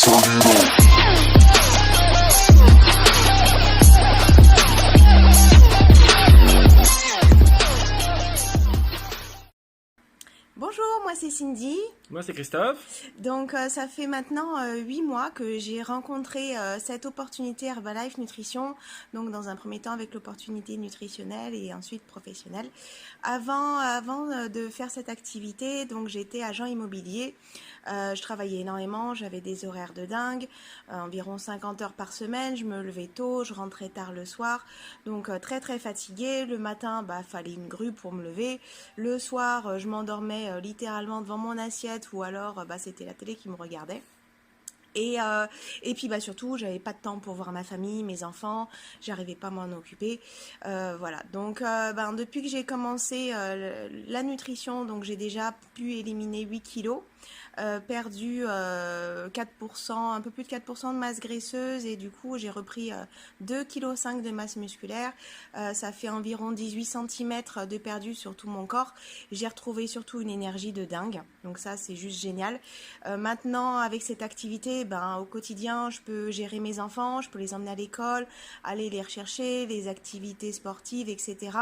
Bonjour, moi c'est Cindy. Moi, c'est Christophe. Donc ça fait maintenant 8 mois que j'ai rencontré cette opportunité Herbalife Nutrition. Donc dans un premier temps avec l'opportunité nutritionnelle et ensuite professionnelle. Avant de faire cette activité, donc j'étais agent immobilier. Je travaillais énormément, j'avais des horaires de dingue, environ 50 heures par semaine. Je me levais tôt, je rentrais tard le soir. Donc très très fatiguée. Le matin, fallait une grue pour me lever. Le soir, je m'endormais littéralement devant mon assiette ou alors c'était la télé qui me regardait. Et puis surtout, j'avais pas de temps pour voir ma famille, mes enfants, j'arrivais pas à m'en occuper. Voilà. Donc depuis que j'ai commencé la nutrition, donc j'ai déjà pu éliminer 8 kilos. Perdu 4%, un peu plus de 4% de masse graisseuse et du coup j'ai repris 2,5 kg de masse musculaire. Ça fait environ 18 cm de perdu sur tout mon corps. J'ai retrouvé surtout une énergie de dingue, donc ça c'est juste génial. Maintenant avec cette activité, au quotidien je peux gérer mes enfants, je peux les emmener à l'école, aller les rechercher, les activités sportives, etc.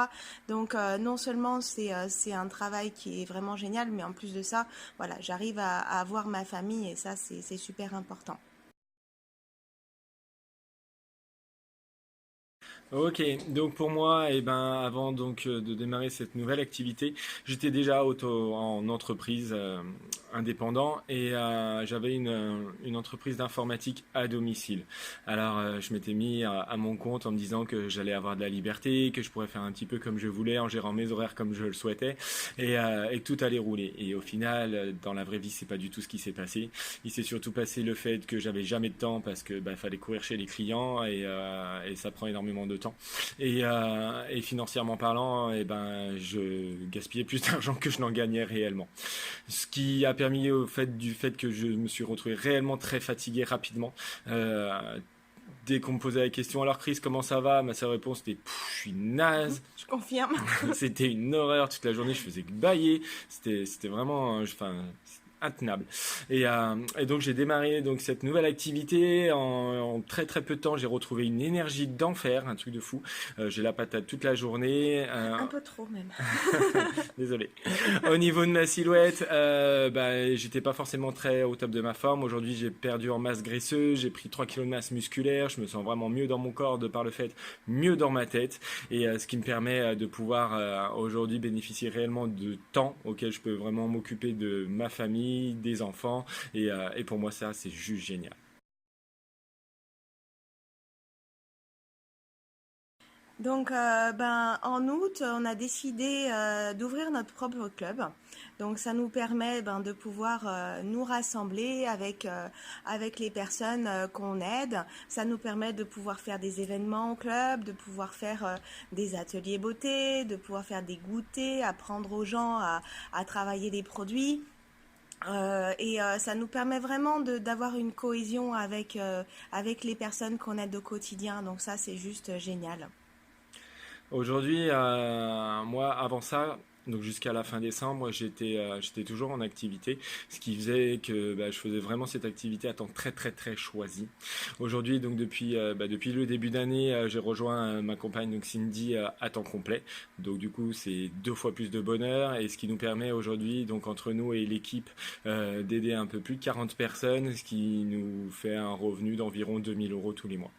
Donc non seulement c'est un travail qui est vraiment génial, mais en plus de ça, voilà, j'arrive à voir ma famille et ça c'est super important. Ok, donc pour moi, avant de démarrer cette nouvelle activité, j'étais déjà en entreprise indépendant et j'avais une entreprise d'informatique à domicile. Alors je m'étais mis à mon compte en me disant que j'allais avoir de la liberté, que je pourrais faire un petit peu comme je voulais en gérant mes horaires comme je le souhaitais et que tout allait rouler. Et au final, dans la vraie vie, c'est pas du tout ce qui s'est passé. Il s'est surtout passé le fait que j'avais jamais de temps parce que fallait courir chez les clients et ça prend énormément de temps. Et financièrement parlant, je gaspillais plus d'argent que je n'en gagnais réellement. Ce qui a permis du fait que je me suis retrouvé réellement très fatigué rapidement. Dès qu'on me posait la question, alors Chris, comment ça va? Ma seule réponse était, je suis naze. Je confirme. C'était une horreur toute la journée, je faisais que bâiller. C'était vraiment, intenable. Et donc j'ai démarré donc cette nouvelle activité en très très peu de temps. J'ai retrouvé une énergie d'enfer, un truc de fou. J'ai la patate toute la journée. Un peu trop même. Désolé. Au niveau de ma silhouette, j'étais pas forcément très au top de ma forme. Aujourd'hui, j'ai perdu en masse graisseuse, j'ai pris 3 kilos de masse musculaire. Je me sens vraiment mieux dans mon corps de par le fait, mieux dans ma tête. Et ce qui me permet de pouvoir aujourd'hui bénéficier réellement de temps auquel je peux vraiment m'occuper de ma famille, des enfants et pour moi ça c'est juste génial. Donc, en août, on a décidé d'ouvrir notre propre club. Donc, ça nous permet de pouvoir nous rassembler avec les personnes qu'on aide. Ça nous permet de pouvoir faire des événements au club, de pouvoir faire des ateliers beauté, de pouvoir faire des goûters, apprendre aux gens à travailler les produits. Ça nous permet vraiment d'avoir une cohésion avec les personnes qu'on aide au quotidien. Donc ça, c'est juste génial. Aujourd'hui, moi, avant ça, donc jusqu'à la fin décembre, j'étais toujours en activité, ce qui faisait que je faisais vraiment cette activité à temps très très très choisi. Aujourd'hui, donc depuis le début d'année, j'ai rejoint ma compagne donc Cindy à temps complet. Donc du coup, c'est 2 fois plus de bonheur et ce qui nous permet aujourd'hui, donc entre nous et l'équipe, d'aider un peu plus de 40 personnes, ce qui nous fait un revenu d'environ 2 000 € tous les mois.